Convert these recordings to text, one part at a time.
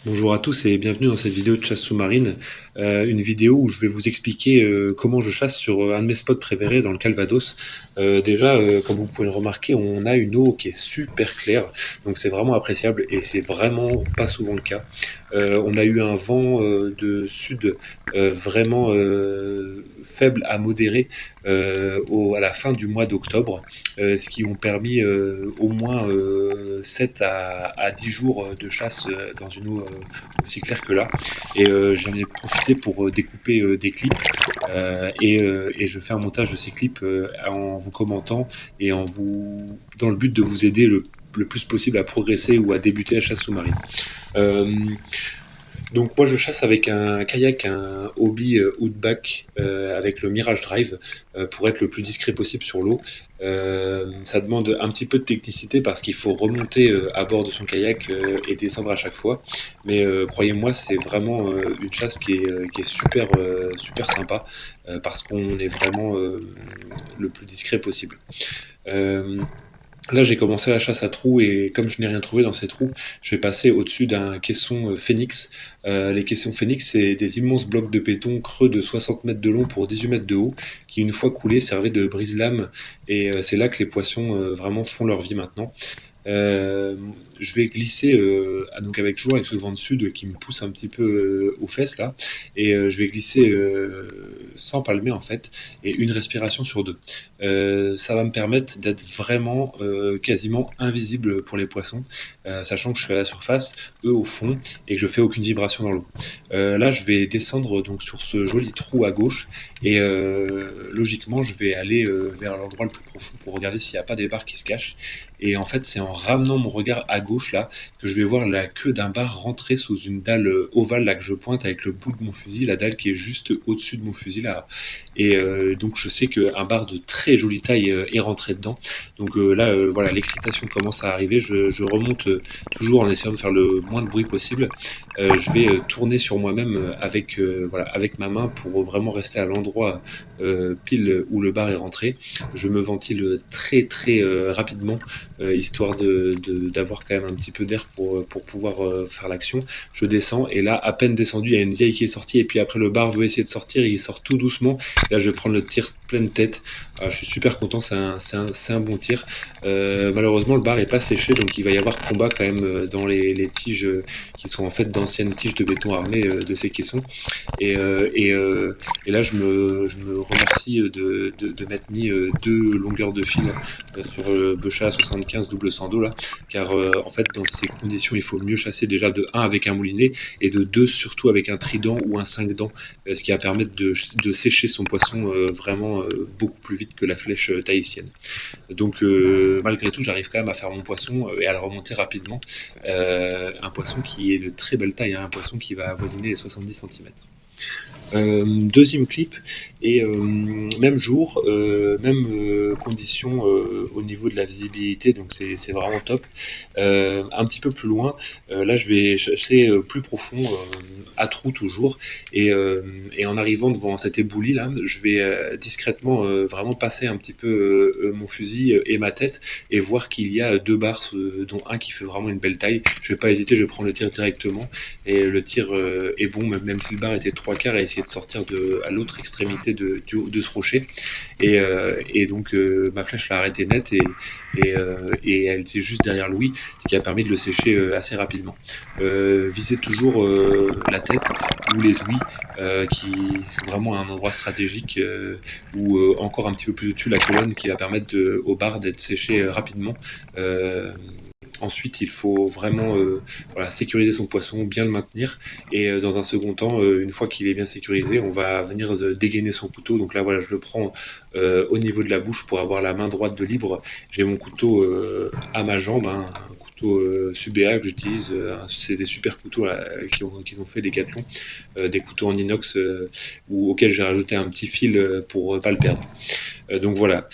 Bonjour à tous et bienvenue dans cette vidéo de chasse sous-marine. Une vidéo où je vais vous expliquer comment je chasse sur un de mes spots préférés dans le Calvados. Déjà, comme vous pouvez le remarquer, on a une eau qui est super claire, donc c'est vraiment appréciable et c'est vraiment pas souvent le cas. On a eu un vent de sud vraiment faible à modéré à la fin du mois d'octobre, ce qui ont permis au moins 7 à 10 jours de chasse dans une eau aussi claire que là. Et j'en ai profité pour découper des clips et je fais un montage de ces clips en vous commentant et dans le but de vous aider le plus possible à progresser ou à débuter la chasse sous-marine. Euh, donc moi je chasse avec un kayak, un hobby Outback avec le Mirage Drive pour être le plus discret possible sur l'eau. Ça demande un petit peu de technicité parce qu'il faut remonter à bord de son kayak et descendre à chaque fois. Mais croyez-moi, c'est vraiment une chasse qui est super, super sympa parce qu'on est vraiment le plus discret possible. Euh, Là, j'ai commencé la chasse à trous et comme je n'ai rien trouvé dans ces trous, je vais passer au-dessus d'un caisson Phoenix. Les caissons Phoenix, c'est des immenses blocs de béton creux de 60 mètres de long pour 18 mètres de haut, qui une fois coulés servaient de brise-lames. Et c'est là que les poissons vraiment font leur vie maintenant. Euh, je vais glisser donc avec toujours avec ce vent de sud qui me pousse un petit peu aux fesses là, et je vais glisser sans palmer en fait, et une respiration sur deux. Ça va me permettre d'être vraiment quasiment invisible pour les poissons, sachant que je suis à la surface, eux au fond, et que je fais aucune vibration dans l'eau. Là, je vais descendre donc sur ce joli trou à gauche, et logiquement, je vais aller vers l'endroit le plus profond pour regarder s'il n'y a pas des barres qui se cachent. Et en fait, c'est en ramenant mon regard à gauche là que je vais voir la queue d'un bar rentrer sous une dalle ovale là que je pointe avec le bout de mon fusil, la dalle qui est juste au-dessus de mon fusil là. Et donc je sais qu'un bar de très jolie taille est rentré dedans. Donc là, voilà, l'excitation commence à arriver. Je remonte toujours en essayant de faire le moins de bruit possible. Je vais tourner sur moi-même voilà, avec ma main pour vraiment rester à l'endroit pile où le bar est rentré. Je me ventile très très rapidement histoire d'avoir quand même un petit peu d'air pour pouvoir faire l'action. Je descends et là, à peine descendu, il y a une vieille qui est sortie et puis après le bar veut essayer de sortir, il sort tout doucement. Là, je vais prendre le tir pleine tête. Je suis super content, c'est un bon tir. Malheureusement, le bar est pas séché, donc il va y avoir combat quand même dans les tiges qui sont en fait d'anciennes tiges de béton armé de ces caissons. Et, euh, et, euh, et là, je me remercie de m'être mis deux longueurs de fil sur le Beuchat 75 double 100 dos là, car en fait dans ces conditions il faut mieux chasser déjà de un avec un moulinet et de 2 surtout avec un trident ou un 5 dents, ce qui va permettre de sécher son poisson vraiment beaucoup plus vite que la flèche tahitienne. Donc malgré tout j'arrive quand même à faire mon poisson et à le remonter rapidement. Un poisson qui est de très belle taille, hein, un poisson qui va avoisiner les 70 centimètres. Deuxième clip, et même jour, même condition au niveau de la visibilité, donc c'est vraiment top. Un petit peu plus loin, là je vais chercher plus profond, à trous toujours, et en arrivant devant cet éboulis là, je vais discrètement vraiment passer un petit peu mon fusil et ma tête et voir qu'il y a deux barres, dont un qui fait vraiment une belle taille. Je vais pas hésiter, je vais prendre le tir directement, et le tir est bon, même si le bar était de trois quarts, à essayer de sortir à l'autre extrémité de ce rocher. Et donc ma flèche l'a arrêté net, et elle était juste derrière Louis, ce qui a permis de le sécher assez rapidement. Visez toujours la tête ou les ouïes, qui sont vraiment à un endroit stratégique, ou encore un petit peu plus au-dessus la colonne, qui va permettre au bar d'être séché rapidement. Euh, Ensuite, il faut vraiment voilà, sécuriser son poisson, bien le maintenir. Et dans un second temps, une fois qu'il est bien sécurisé, on va venir dégainer son couteau. Donc là, voilà, je le prends au niveau de la bouche pour avoir la main droite de libre. J'ai mon couteau à ma jambe, hein, un couteau Subéa que j'utilise. C'est des super couteaux là, qu'ils ont fait Decathlon, des couteaux en inox auxquels j'ai rajouté un petit fil pour pas le perdre. Donc voilà,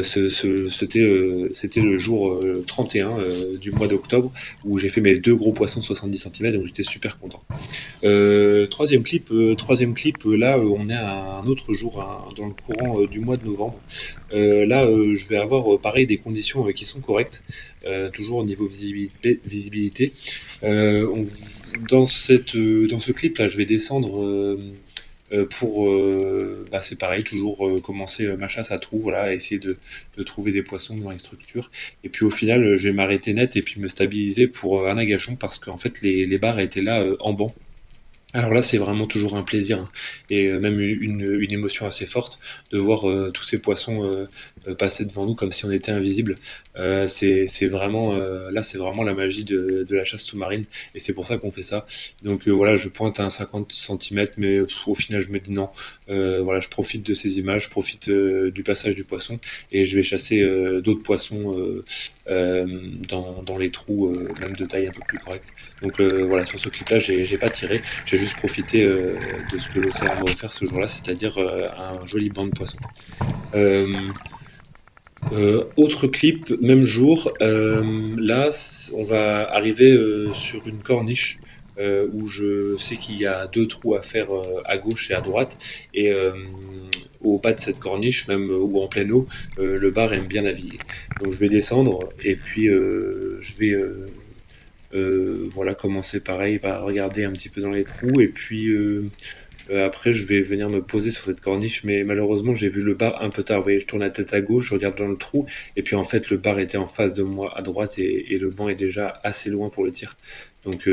c'était le jour 31 du mois d'octobre où j'ai fait mes 2 gros poissons de 70 centimètres, donc j'étais super content. Troisième clip, là, on est à un autre jour, dans le courant du mois de novembre. Là, je vais avoir pareil des conditions qui sont correctes, toujours au niveau visibilité. Dans ce clip-là, je vais descendre c'est pareil, toujours commencer ma chasse à trous, voilà, essayer de trouver des poissons dans les structures. Et puis au final, je vais m'arrêter net et puis me stabiliser pour un agachon parce qu'en fait, les barres étaient là en banc. Alors là, c'est vraiment toujours un plaisir, hein, et même une émotion assez forte de voir tous ces poissons passer devant nous comme si on était invisible. C'est vraiment, là, c'est vraiment la magie de la chasse sous-marine, et c'est pour ça qu'on fait ça. Donc voilà, je pointe à un 50 centimètres, mais au final, je me dis non. Voilà, je profite de ces images, je profite du passage du poisson, et je vais chasser d'autres poissons dans les trous, même de taille un peu plus correcte. Donc voilà, sur ce clip-là, j'ai pas tiré, j'ai juste profité de ce que l'océan m'a offert ce jour-là, c'est-à-dire un joli banc de poissons. Euh, Autre clip, même jour, là, on va arriver sur une corniche où je sais qu'il y a deux trous à faire à gauche et à droite. Et au bas de cette corniche, même ou en pleine eau, le bar aime bien naviguer. Donc je vais descendre et puis je vais voilà, commencer pareil par regarder un petit peu dans les trous. Et puis après, je vais venir me poser sur cette corniche, mais malheureusement, j'ai vu le bar un peu tard. Vous voyez, je tourne la tête à gauche, je regarde dans le trou, et puis en fait, le bar était en face de moi à droite, et le banc est déjà assez loin pour le tir. Donc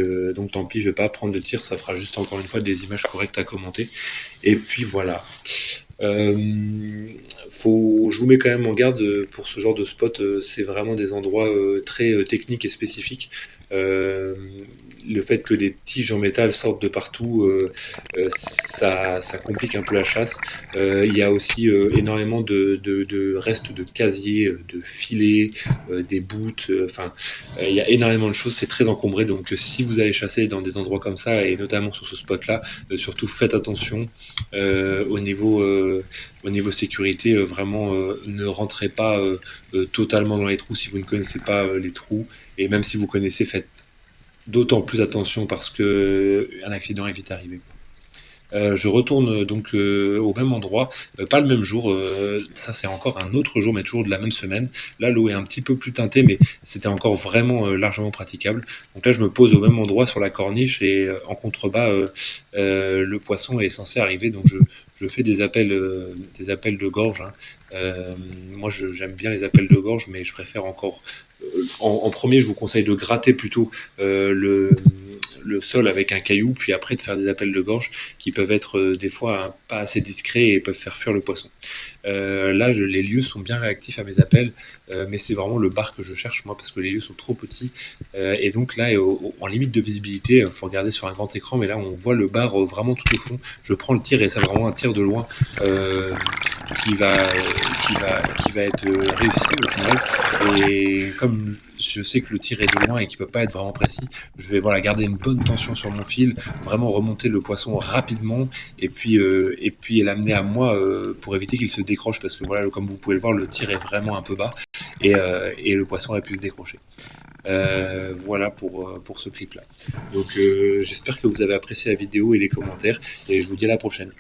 tant pis, je vais pas prendre de tir, ça fera juste encore une fois des images correctes à commenter. Et puis voilà. Je vous mets quand même en garde pour ce genre de spot. C'est vraiment des endroits très techniques et spécifiques. Euh, le fait que des tiges en métal sortent de partout, ça complique un peu la chasse. Il y a aussi énormément de restes de casiers, de filets, des bouts. Enfin, il y a énormément de choses. C'est très encombré. Donc, si vous allez chasser dans des endroits comme ça, et notamment sur ce spot-là, surtout faites attention au niveau sécurité. Vraiment, ne rentrez pas totalement dans les trous si vous ne connaissez pas les trous. Et même si vous connaissez, faites d'autant plus attention parce que un accident est vite arrivé. Je retourne donc au même endroit, pas le même jour, ça c'est encore un autre jour, mais toujours de la même semaine. Là, l'eau est un petit peu plus teintée, mais c'était encore vraiment largement praticable. Donc là, je me pose au même endroit sur la corniche et en contrebas, le poisson est censé arriver. Donc je fais des appels de gorge, hein. Moi, j'aime bien les appels de gorge, mais je préfère encore. En premier, je vous conseille de gratter plutôt le sol avec un caillou, puis après de faire des appels de gorge qui peuvent être des fois pas assez discrets et peuvent faire fuir le poisson. Là, les lieux sont bien réactifs à mes appels, mais c'est vraiment le bar que je cherche moi parce que les lieux sont trop petits. Et donc là, en limite de visibilité, il faut regarder sur un grand écran, mais là on voit le bar vraiment tout au fond. Je prends le tir et c'est vraiment un tir de loin euh, qui va, qui va être réussi au final. Et comme je sais que le tir est de loin et qu'il peut pas être vraiment précis, je vais voilà, garder une bonne tension sur mon fil, vraiment remonter le poisson rapidement et puis l'amener à moi pour éviter qu'il se décroche parce que voilà, comme vous pouvez le voir, le tir est vraiment un peu bas et le poisson aurait pu se décrocher. Voilà pour ce clip là. Donc j'espère que vous avez apprécié la vidéo et les commentaires et je vous dis à la prochaine.